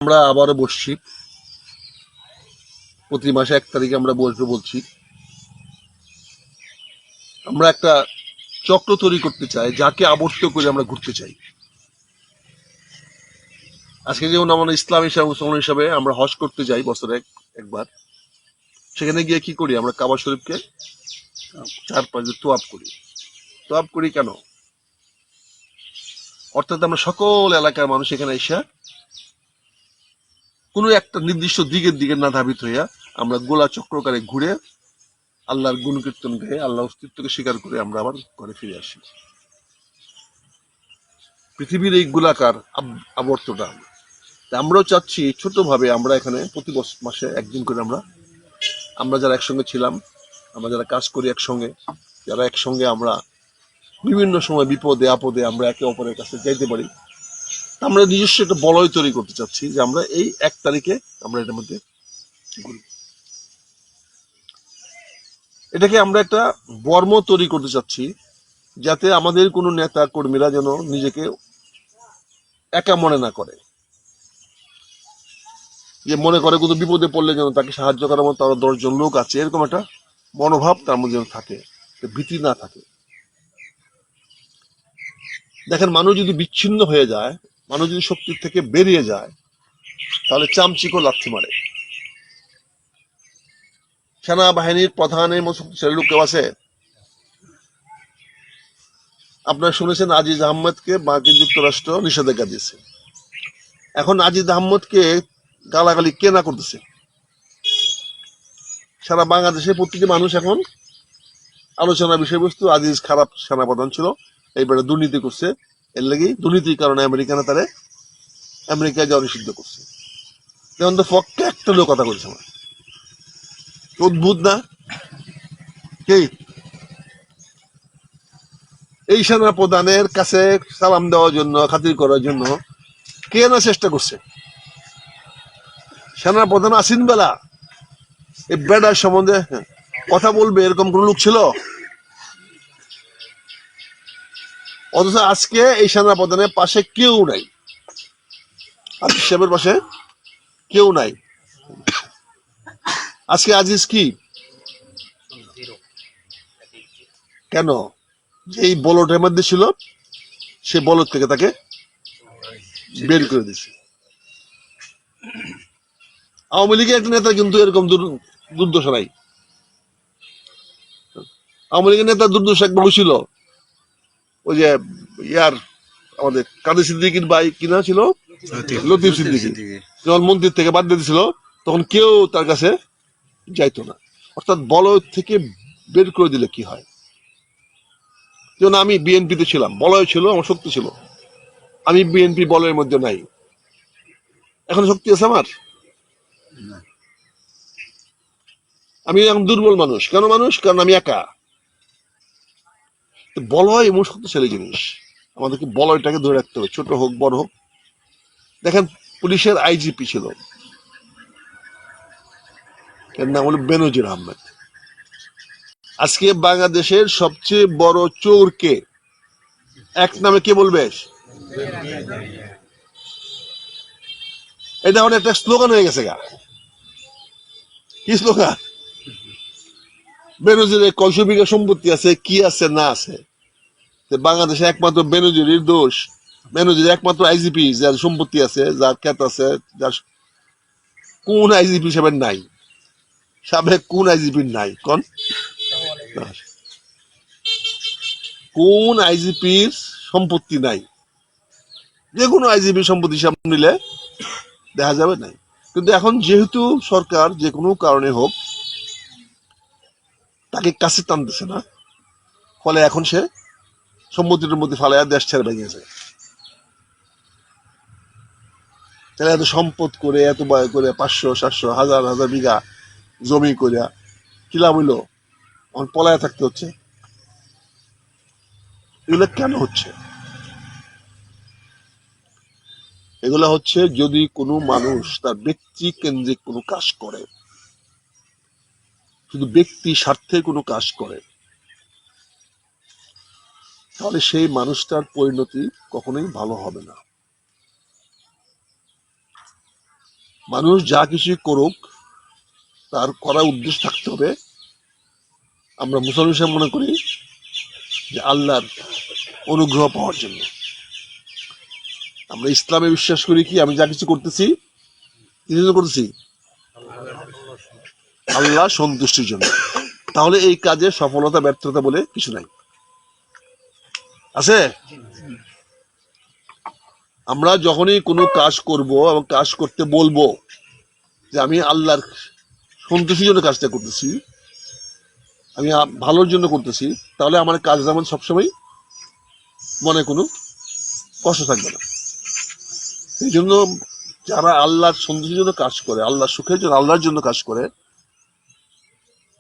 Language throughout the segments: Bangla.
আমরা আবারও বসছি, প্রতি মাসে 1 তারিখে আমরা বসবো বলছি। আমরা একটা চক্র তৈরি করতে চাই, যাকে আবর্ত করে আমরা ঘুরতে চাই। আজকে যেমন আমরা ইসলাম হিসাবে, মুসলমান হিসাবে আমরা হজ করতে যাই বছরে একবার। সেখানে গিয়ে কি করি? আমরা কাবা শরীফকে 4-5 বার তোয়াফ করি। তোয়াফ করি কেন? অর্থাৎ আমরা সকল এলাকার মানুষ এখানে এসে কোনো একটা নির্দিষ্ট দিকে না ধাবিত হইয়া আমরা গোলা চক্রকারে ঘুরে আল্লাহর গুণ কীর্তন গায়ে আল্লাহ অস্তিত্বকে স্বীকার করে আমরা আবার ঘরে ফিরে আসি। পৃথিবীর এই গোলাকার আবর্তটা আমরাও চাচ্ছি ছোটভাবে। আমরা এখানে প্রতি মাসে একদিন করে আমরা যারা একসঙ্গে ছিলাম, আমরা যারা কাজ করি একসঙ্গে, যারা একসঙ্গে আমরা বিভিন্ন সময় বিপদে আপদে আমরা একে অপরের কাছে যাইতে পারি, আমরা নিজস্ব একটা বলয় তৈরি করতে চাচ্ছি যে আমরা এই 1 তারিখে আমরা এটার মধ্যে ঘুরি। এটাকে আমরা একটা বর্ম তৈরি করতে চাচ্ছি, যাতে আমাদের কোনো নেতা কর্মীরা যেন নিজেকে একা মনে না করে, যে মনে করে কোনো বিপদে পড়লে যেন তাকে সাহায্য করার মতো আরো 10 জন লোক আছে, এরকম একটা মনোভাব তার মধ্যে যেন থাকে, ভীতি না থাকে। দেখেন, মানুষ যদি বিচ্ছিন্ন হয়ে যায়, মানুষ যদি শক্তির থেকে বেরিয়ে যায়, তাহলে চামচিকো লাথি মারে। সেনাবাহিনীর প্রধানের মতো শক্তিশালী লোক কেউ আছে? আপনারা শুনেছেন আজিজ আহমেদকে মার্কিন যুক্তরাষ্ট্র নিষেধাজ্ঞা দিয়েছে। এখন আজিজ আহমেদকে গালাগালি কে না করতেছে? সারা বাংলাদেশের প্রতিটি মানুষ এখন আলোচনার বিষয়বস্তু আজিজ খারাপ সেনাপ্রধান ছিল, এইবারে দুর্নীতি করছে, এর লেগেই দুর্নীতির কারণে আমেরিকায় যাওয়া নিষিদ্ধ করছে। যেমন তো পক্ষে একটা লোক কথা বলছে না। অদ্ভুত না? এই সেনা প্রধানের কাছে সালাম দেওয়ার জন্য, খাতির করার জন্য কে না চেষ্টা করছে? সেনা প্রধান আসিন বেলা এই বেড়ার সম্বন্ধে কথা বলবে এরকম কোন লোক ছিল? অথচ আজকে এই সেনা প্রধানের পাশে কেউ নাই, আজিজ সাহেবের পাশে কেউ নাই। আজকে আজিজ কি কেন? এই বলটের মধ্যে ছিল, সে বলদ থেকে তাকে বের করে দিছে। আওয়ামী লীগের একটা নেতা কিন্তু এরকম দুর্দশা নাই। আওয়ামী লীগের নেতা দুর্দশা একবার ছিল, ওই যে ইয়ার আমাদের কাদের সিদ্দিকীর ভাই কিনা ছিল, লতিফ সিদ্দিকী, যখন মন্ত্রীর থেকে বাদ দিয়ে দিয়েছিল, তখন কেউ তার কাছে যাইতো না। অর্থাৎ বলয় থেকে বের করে দিলে কি হয়? যেমন আমি বিএনপিতে ছিলাম, বলয় ছিল, আমার শক্তি ছিল। আমি বিএনপি বলয়ের মধ্যে নাই, এখন শক্তি আছে আমার? আমি এখন দুর্বল মানুষ। কেন মানুষ? কারণ আমি একা। বলয় এমন শক্তিশালী জিনিস, আমাদেরকে বলয়টাকে ধরে রাখতে হবে, ছোট হোক বড় হোক। দেখেন, পুলিশের আইজিপি ছিল, এর নাম হলো বেনজির আহমেদ। আজকে বাংলাদেশের সবচেয়ে বড় চোর কে? এক নামে কে বলবে? এটা এখন একটা স্লোগান হয়ে গেছে গা। কি স্লোগান? বেনজিরের 600 বিঘা সম্পত্তি আছে, কি আছে না আছে? বাংলাদেশে একমাত্র বেনজিরের দোষ? বেনজির একমাত্র আইজিপি যার সম্পত্তি আছে, যার খ্যাত আছে, যার কোন আইজিপি সাহেবের নাই? সাবেক কোন আইজিপির নাই? কোন আইজিপির সম্পত্তি নাই? যে কোনো আইজিপি সম্পত্তি হিসাব নিলে দেখা যাবে নাই। কিন্তু এখন যেহেতু সরকার যে কোনো কারণে হোক তাকে কাছে টানতেছে না, ফলে এখন সে সম্পত্তির মধ্যে ফালাইয়া দেশ ছেড়ে ভেঙেছে। তাহলে এত সম্পদ করে, এত ব্যয় করে, 500-700 হাজার বিঘা জমি করে কি লাভ হইলো? এখন পলায় থাকতে হচ্ছে। এগুলো কেন হচ্ছে? এগুলা হচ্ছে যদি কোনো মানুষ তার ব্যক্তি কেন্দ্রিক কোনো কাজ করে, শুধু ব্যক্তি স্বার্থে কোনো কাজ করে, তাহলে সেই মানুষটার পরিণতি কখনোই ভালো হবে না। মানুষ যা কিছুই করুক তার করার উদ্দেশ্য থাকতে হবে, আমরা মুসলমান হিসেবে মনে করি যে আল্লাহর অনুগ্রহ পাওয়ার জন্য। আমরা ইসলামে বিশ্বাস করি কি আমি যা কিছু করতেছি কি জন্য করতেছি? আল্লাহ সন্তুষ্টির জন্য। তাহলে এই কাজে সফলতা ব্যর্থতা বলে কিছু নাই, আছে? আমরা যখনই কোনো কাজ করব এবং কাজ করতে বলবো যে আমি আল্লাহর সন্তুষ্টির জন্য কাজটা করতেছি, আমি ভালোর জন্য করতেছি, তাহলে আমার কাজ যেমন সবসময় মনে কোনো কষ্ট থাকবে না। এই জন্য যারা আল্লাহর সন্তুষ্টির জন্য কাজ করে, আল্লাহর সুখের জন্য, আল্লাহর জন্য কাজ করে,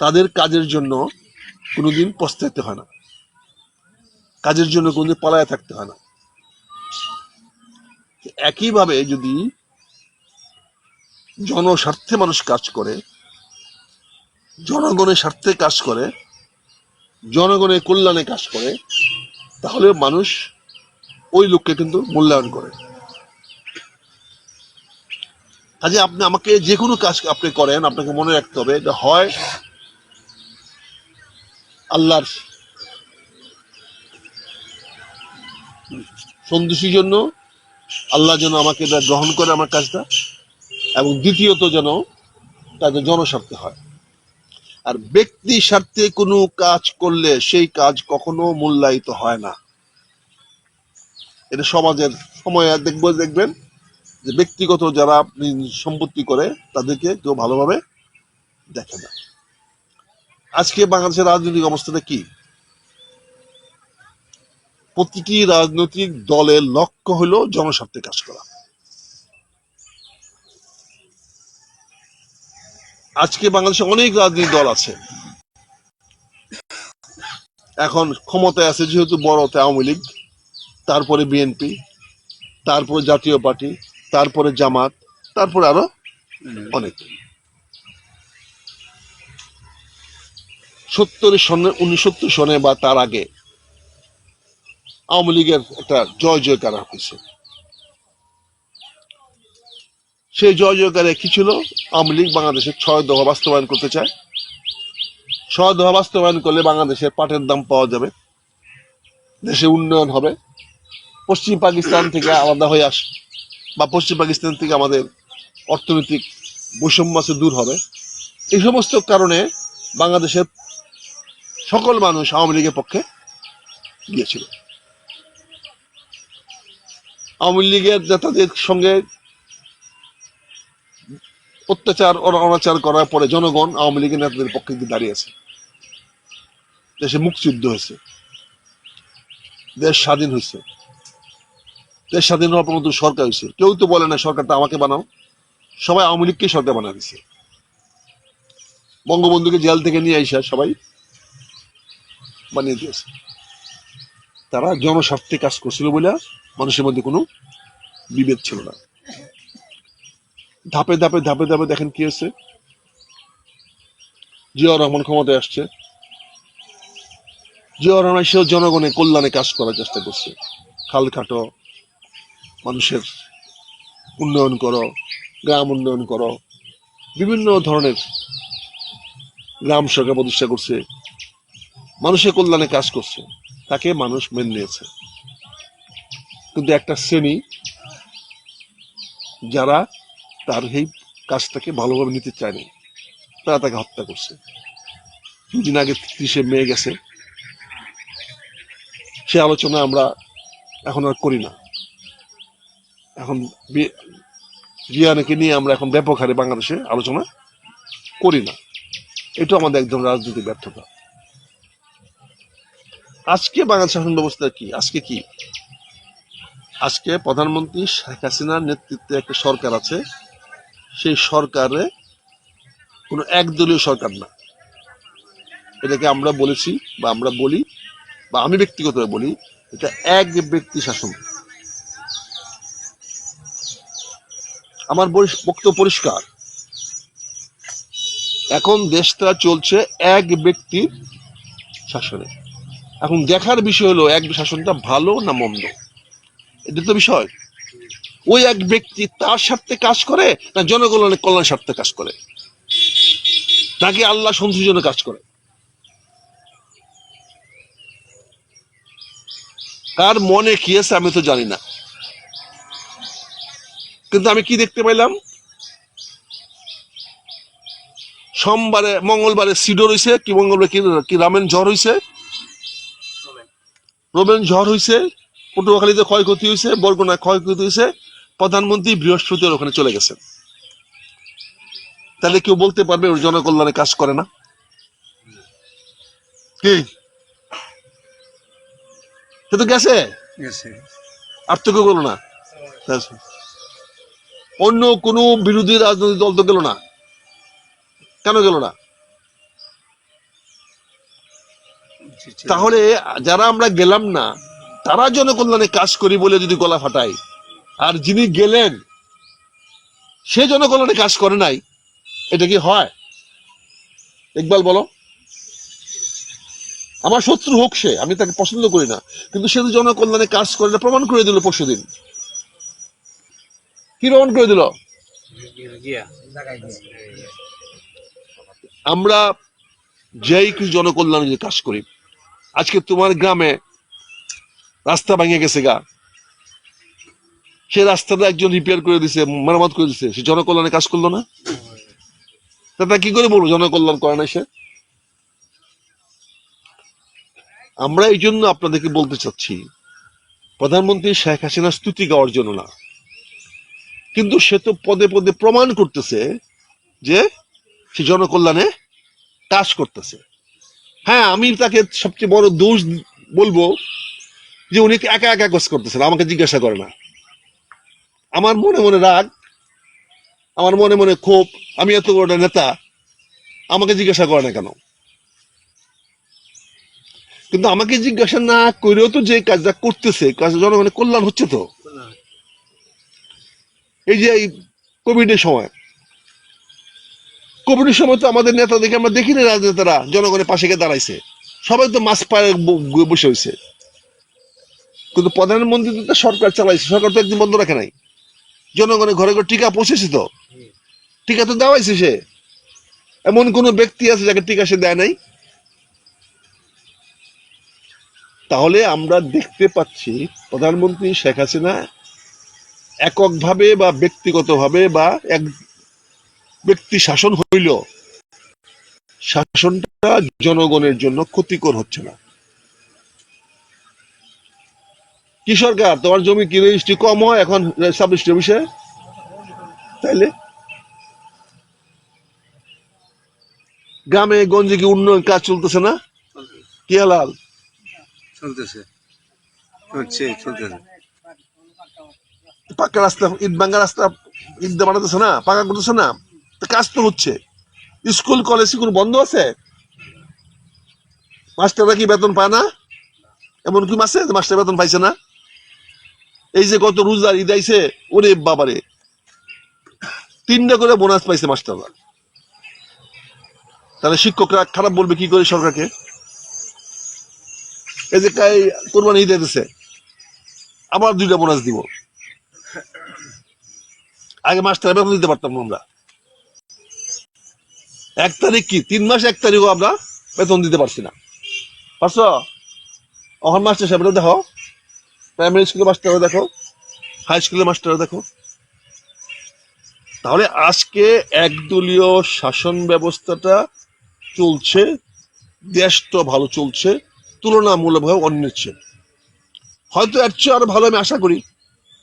তাদের কাজের জন্য কোনোদিন পস্তাইতে হয় না, কাজের জন্য কোনোদিন পালায় থাকতে হয় না। একইভাবে যদি জনস্বার্থে মানুষ কাজ করে, জনগণের স্বার্থে কাজ করে, জনগণের কল্যাণে কাজ করে, তাহলে মানুষ ওই লোককে কিন্তু মূল্যায়ন করে। কাজে আপনি আমাকে যে কোনো কাজ আপনি করেন, আপনাকে মনে রাখতে হবে যে হয় আল্লাহর সন্তুষ্টির জন্য, আল্লাহ যেন আমাকে এটা গ্রহণ করে আমার কাজটা, এবং দ্বিতীয়ত যেন তাদের জনস্বার্থে হয়। আর ব্যক্তি স্বার্থে কোনো কাজ করলে সেই কাজ কখনো মূল্যায়িত হয় না। এটা সমাজের সময় দেখবেন যে ব্যক্তিগত যারা সম্পত্তি করে তাদেরকে কেউ ভালোভাবে দেখে না। আজকে বাংলাদেশের রাজনৈতিক অবস্থাটা কি? প্রতিটি রাজনৈতিক দলের লক্ষ্য হলো জনস্বার্থে কাজ করা। আজকে বাংলাদেশে অনেক রাজনৈতিক দল আছে, এখন ক্ষমতায় আছে যেহেতু বড় আওয়ামী লীগ, তারপরে বিএনপি, তারপরে জাতীয় পার্টি, তারপরে জামাত, তারপরে আরো অনেক। 1970 সনে বা তার আগে আওয়ামী লীগের একটা জয় জয়কার হয়েছে। সেই জয় জয়কারে কি ছিল? আওয়ামী লীগ বাংলাদেশের 6 দফা বাস্তবায়ন করতে চায়। 6 দফা বাস্তবায়ন করলে বাংলাদেশের পাটের দাম পাওয়া যাবে, দেশে উন্নয়ন হবে, পশ্চিম পাকিস্তান থেকে আলাদা হয়ে আস বা পশ্চিম পাকিস্তান থেকে আমাদের অর্থনৈতিক বৈষম্য দূর হবে। এই সমস্ত কারণে বাংলাদেশের সকল মানুষ আওয়ামী লীগের পক্ষে গিয়েছিল। আওয়ামী লীগের নেতাদের সঙ্গে অত্যাচার অনাচার করার পরে জনগণ আওয়ামী লীগের নেতাদের পক্ষে দাঁড়িয়েছে। দেশে মুক্তিযুদ্ধ হয়েছে, দেশ স্বাধীন হয়েছে, দেশ স্বাধীন হওয়ার পর নতুন সরকার হয়েছে। কেউ তো বলে না সরকারটা আমাকে বানাও, সবাই আওয়ামী লীগকে সরকার বানা দিচ্ছে। বঙ্গবন্ধুকে জেল থেকে নিয়ে আইসা সবাই বানিয়ে দিয়েছে। তারা জনস্বার্থে কাজ করছিল বলে মানুষের মধ্যে কোনো বিভেদ ছিল না। ধাপে ধাপে ধাপে ধাপে দেখেন কি হয়েছে। জিয়াউর রহমান ক্ষমতায় আসছে, জিয়াউর রহমান সেও জনগণের কল্যাণে কাজ করার চেষ্টা করছে। খাল কাটো, মানুষের উন্নয়ন করো, গ্রাম উন্নয়ন করো, বিভিন্ন ধরনের গ্রাম সরকার প্রতিষ্ঠা করছে, মানুষের কল্যাণে কাজ করছে, তাকে মানুষ মেনে নিয়েছে। কিন্তু একটা শ্রেণী যারা তার এই কাজটাকে ভালোভাবে নিতে চায়নি, তারা তাকে হত্যা করছে। 2 দিন আগে 30 মে গেছে, সে আলোচনা আমরা এখন আর করি না। এখন জিয়াকে নিয়ে আমরা এখন ব্যাপক হারে বাংলাদেশে আলোচনা করি না। এটা আমাদের একদম রাজনৈতিক ব্যর্থতা। আজকে বাংলাদেশ শাসন ব্যবস্থা কি? আজকে প্রধানমন্ত্রী শেখ হাসিনার নেতৃত্বে একটা সরকার আছে। সেই সরকারে কোনো একদলীয় সরকার না। এটাকে আমরা বলেছি বা আমরা বলি বা আমি ব্যক্তিগতভাবে বলি, এটা এক ব্যক্তি শাসন। আমার বক্তব্য পরিষ্কার। এখন দেশটা চলছে এক ব্যক্তির শাসনে। এখন দেখার বিষয় হলো এক শাসনটা ভালো না মন্দ, এটা তো বিষয়। ওই এক ব্যক্তি তার স্বার্থে কাজ করে না জনগণের কল্যাণ স্বার্থে কাজ করে, নাকি আল্লাহ সন্তুষ্টির জন্য কাজ করে? কার মনে কি আছে আমি তো জানি না, কিন্তু আমি কি দেখতে পাইলাম, সোমবারে মঙ্গলবারে সিডো হইছে, কি মঙ্গলবারে কি রামেন ঝড় হইছে, রোমেন ঝড় হইছে, পটুয়াখালীতে ক্ষয়ক্ষতি হয়েছে, বরগুনায় ক্ষয়ক্ষতি হয়েছে, প্রধানমন্ত্রী বৃহস্পতিবার ওখানে চলে গেছেন। তাহলে কেউ বলতে পারবে ওর জনকল্যাণে কাজ করে না? কি সে তো গেছে, আর তো কেউ গেল না। অন্য কোন বিরোধী রাজনৈতিক দল তো গেল না, কেন গেল না? তাহলে যারা আমরা গেলাম না তারা জনকল্যাণে কাজ করি বলে যদি গলা ফাটাই, আর যিনি গেলেন সে জনকল্যাণে কাজ করে নাই, এটা কি হয়? ইকবাল বলো। আমার শত্রু হোক সে, আমি তাকে পছন্দ করি না, কিন্তু সে তো জনকল্যাণে কাজ করে না, প্রমাণ করে দিল পরশুদিন। কি প্রমাণ করে দিল? আমরা যেই কিছু জনকল্যাণে কাজ করি, আজকে তোমার গ্রামে রাস্তা ভেঙে গেছে গা, সে রাস্তাটা একজন রিপেয়ার করে দিছে, মেরামত করে দিছে, সে জনকল্যাণে কাজ করলো না? তা কি করে বলবো জনকল্যাণ করে না সে? আমরা এই জন্য আপনাদেরকে বলতে চাচ্ছি, প্রধানমন্ত্রী শেখ হাসিনা স্তুতি গাওয়ার জন্য না, কিন্তু সে তো পদে পদে প্রমাণ করতেছে যে সে জনকল্যাণে কাজ করতেছে। হ্যাঁ, আমি তাকে সবচেয়ে বড় দোষ বলবো যে উনি একা একা কাজ করতেছেন, আমাকে জিজ্ঞাসা করে না। আমার মনে মনে রাগ, আমার মনে মনে ক্ষোভ, আমি এত বড় নেতা, আমাকে জিজ্ঞাসা করে না কেন? কিন্তু আমাকে জিজ্ঞাসা না করেও তো যে কাজটা করতেছে, কাজ জনগণের কল্যাণ হচ্ছে তো। এই যে এই কোভিডের সময় তো আমাদের নেতাদেরকে আমরা দেখিনি, রাজনেতারা জনগণের পাশে গিয়ে দাঁড়াইছে, সবাই তো মাস্ক পায়ে বসে হয়েছে। কিন্তু প্রধানমন্ত্রী তো সরকার চালাইছে, সরকার তো একদিন বন্ধ রাখে নাই, জনগণের ঘরে ঘরে টিকা পৌঁছেছে তো, টিকা তো দেওয়াইছে সে। এমন কোন ব্যক্তি আছে যাকে টিকা সে দেয় নাই? তাহলে আমরা দেখতে পাচ্ছি প্রধানমন্ত্রী শেখ হাসিনা এককভাবে বা ব্যক্তিগতভাবে বা এক ব্যক্তি শাসন হইল, শাসনটা জনগণের জন্য ক্ষতিকর হচ্ছে না। কি সরকার, তোমার জমি কি রেজিস্ট্রি কম হয় এখন সাব রেজিস্ট্রি অফিসে? তাইলে গ্রামে গঞ্জে কি উন্নয়ন কাজ চলতেছে না? কি হালাল চলতেছে, চলতেছে। পাকা রাস্তা, ইট ভাঙ্গা রাস্তা, ইট দিয়ে বানাতেছে না, পাকা করতেছে না, কাজ তো হচ্ছে। স্কুল কলেজ স্কুল বন্ধ আছে, মাস্টাররা কি বেতন পায় না? এমন কি মাসে মাস্টার বেতন পাইছে না? এই যে গত রোজগার ঈদ আইছে, ওরে বাবারে 3টা করে বোনাস পাইছে মাস্টাররা। তাহলে শিক্ষকরা খারাপ বলবে কি করে সরকারকে? এই যে কোরবানি ঈদ দিতেছে, আবার 2টা বোনাস দিব। আগে মাস্টার বেতন দিতে পারতাম না আমরা, 1 তারিখ কি 3 মাস 1 তারিখও আমরা বেতন দিতে পারছি না। পারছো? ওখান মাস্টার সাহেবরা দেখো, প্রাইমারি স্কুলের মাস্টাররা দেখো, হাই স্কুলের মাস্টাররা দেখো। তাহলে আজকে একদলীয় শাসন ব্যবস্থাটা চলছে, দেশটা ভালো চলছে তুলনামূলকভাবে অন্যের চেয়ে, হয়তো এর চেয়ে আরো ভালো আমি আশা করি।